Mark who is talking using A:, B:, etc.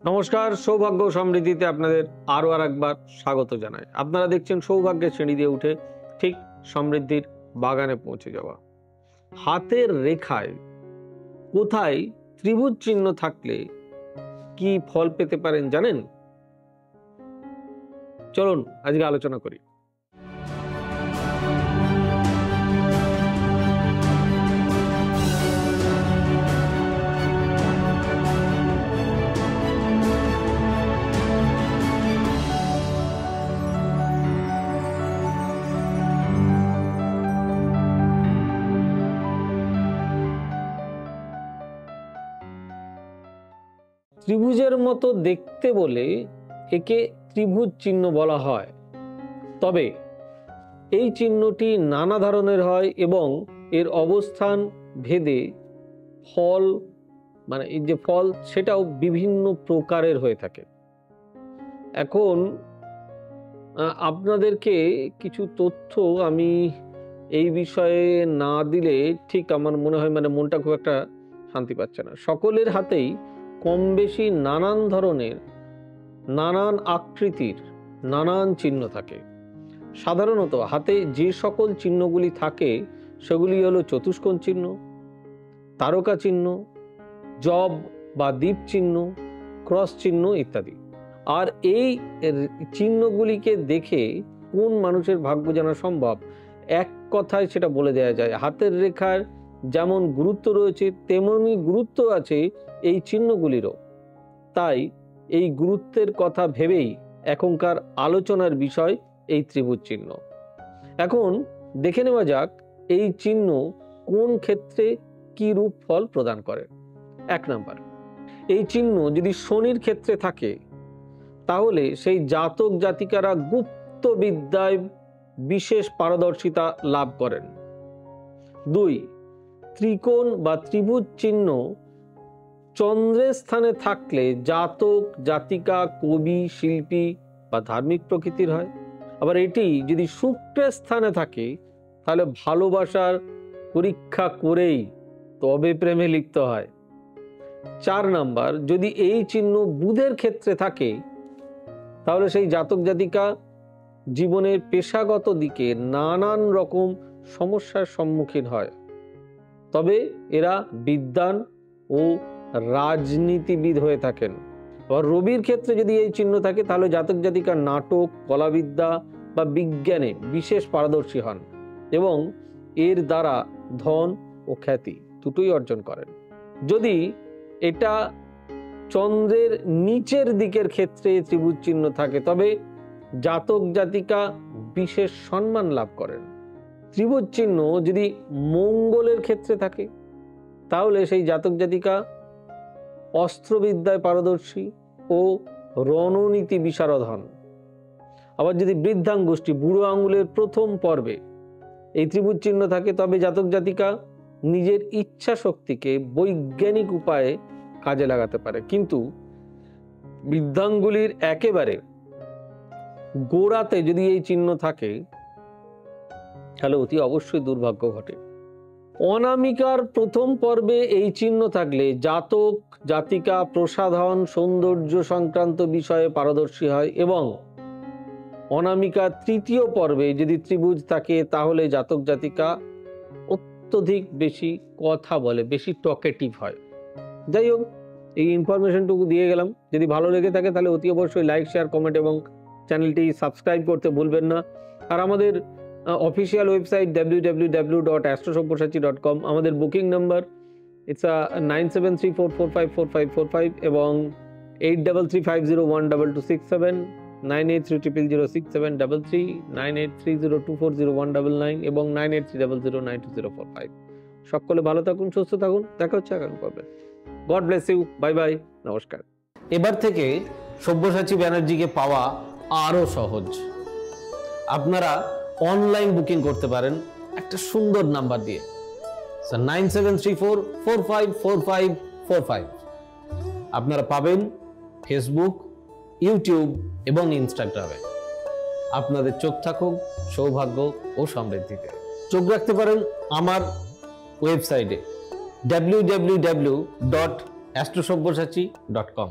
A: নমস্কার, সৌভাগ্য সমৃদ্ধিতে আপনাদের আরও একবার স্বাগত জানাই। আপনারা দেখছেন সৌভাগ্যের শ্রেণী দিয়ে উঠে ঠিক সমৃদ্ধির বাগানে পৌঁছে যাওয়া। হাতের রেখায় কোথায় ত্রিভুজ চিহ্ন থাকলে কি ফল পেতে পারেন জানেন? চলুন আজকে আলোচনা করি। ত্রিভুজের মতো দেখতে বলে একে ত্রিভুজ চিহ্ন বলা হয়। তবে এই চিহ্নটি নানা ধরনের হয় এবং এর অবস্থান ভেদে ফল এই যে ফল সেটাও বিভিন্ন প্রকারের হয়ে থাকে। এখন আপনাদেরকে কিছু তথ্য আমি এই বিষয়ে না দিলে ঠিক আমার মনে হয় মনটা খুব একটা শান্তি পাচ্ছে না। সকলের হাতেই কম বেশি নানান ধরনের, নানান আকৃতির, নানান চিহ্ন থাকে। সাধারণত হাতে যে সকল চিহ্নগুলি থাকে সেগুলি হলো চতুষ্কোণ চিহ্ন, তারকা চিহ্ন, জব বা দ্বীপ চিহ্ন, ক্রস চিহ্ন ইত্যাদি। আর এই চিহ্নগুলিকে দেখে কোন মানুষের ভাগ্য জানা সম্ভব? এক কথায় সেটা বলে দেওয়া যায়, হাতের রেখার যেমন গুরুত্ব রয়েছে তেমনি গুরুত্ব আছে এই চিহ্নগুলিরও। তাই এই গুরুত্বের কথা ভেবেই এখনকার আলোচনার বিষয় এই ত্রিভুজ চিহ্ন। এখন দেখে নেওয়া যাক এই চিহ্ন কোন ক্ষেত্রে কি রূপ ফল প্রদান করে। 1 নাম্বার, এই চিহ্ন যদি শনির ক্ষেত্রে থাকে তাহলে সেই জাতক জাতিকারা গুপ্ত বিদ্যায় বিশেষ পারদর্শিতা লাভ করেন। 2, ত্রিকোণ বা ত্রিভুজ চিহ্ন চন্দ্রের স্থানে থাকলে জাতক জাতিকা কবি, শিল্পী বা ধার্মিক প্রকৃতির হয়। আবার এটি যদি শুক্রের স্থানে থাকে তাহলে ভালোবাসার পরীক্ষা করেই তবে প্রেমে লিপ্ত হয়। 4 নাম্বার, যদি এই চিহ্ন বুধের ক্ষেত্রে থাকে তাহলে সেই জাতক জাতিকা জীবনের পেশাগত দিকে নানান রকম সমস্যার সম্মুখীন হয়, তবে এরা বিদ্বান ও রাজনীতিবিদ হয়ে থাকেন। আর রবির ক্ষেত্রে যদি এই চিহ্ন থাকে তাহলে জাতক জাতিকা নাটক, কলাবিদ্যা বা বিজ্ঞানে বিশেষ পারদর্শী হন এবং এর দ্বারা ধন ও খ্যাতি দুটোই অর্জন করেন। যদি এটা চন্দ্রের নিচের দিকের ক্ষেত্রে ত্রিভুজ চিহ্ন থাকে তবে জাতক জাতিকা বিশেষ সম্মান লাভ করেন। ত্রিভুজ চিহ্ন যদি মঙ্গলের ক্ষেত্রে থাকে তাহলে সেই জাতক জাতিকা অস্ত্রবিদ্যায় পারদর্শী ও রণনীতি বিশারদ হন। আবার যদি বৃদ্ধাঙ্গুষ্ঠী, বুড়ো আঙুলের প্রথম পর্বে এই ত্রিভুজ চিহ্ন থাকে তবে জাতক জাতিকা নিজের ইচ্ছা শক্তিকে বৈজ্ঞানিক উপায়ে কাজে লাগাতে পারে, কিন্তু বৃদ্ধাঙ্গুলির একেবারে গোড়াতে যদি এই চিহ্ন থাকে তাহলে অতি অবশ্যই দুর্ভাগ্য ঘটে। অনামিকার প্রথম পর্বে এই চিহ্ন থাকলে জাতক জাতিকা প্রসাধন, সৌন্দর্য সংক্রান্ত বিষয়ে পারদর্শী হয় এবং অনামিকার তৃতীয় পর্বে যদি ত্রিভুজ থাকে তাহলে জাতক জাতিকা অত্যধিক বেশি কথা বলে, বেশি টকেটিভ হয়। যাই হোক, এই ইনফরমেশনটুকু দিয়ে গেলাম। যদি ভালো লেগে থাকে তাহলে অতি অবশ্যই লাইক, শেয়ার, কমেন্ট এবং চ্যানেলটি সাবস্ক্রাইব করতে ভুলবেন না। আর আমাদের অফিসিয়াল ওয়েবসাইট www.astrosaব্যসাচী.com, আমাদের বুকিং নাম্বার ইটস 9734454545 এবং 8335012267, 9830006733, 9830240199 এবং 9830092045। সকলে ভালো থাকুন, সুস্থ থাকুন, দেখা হচ্ছে আগামী পর্বে। God bless you, bye bye, নমস্কার। এবার থেকে সব্যসাচী ব্যানার্জিকে পাওয়া আরো সহজ। আপনারা অনলাইন বুকিং করতে পারেন একটা সুন্দর নাম্বার দিয়ে, 9734454545। আপনারা পাবেন ফেসবুক, ইউটিউব এবং ইনস্টাগ্রামে। আপনাদের চোখ থাকুক সৌভাগ্য ও সমৃদ্ধিতে। চোখ রাখতে পারেন আমার ওয়েবসাইটে www.astrosaব্যসাচী.com।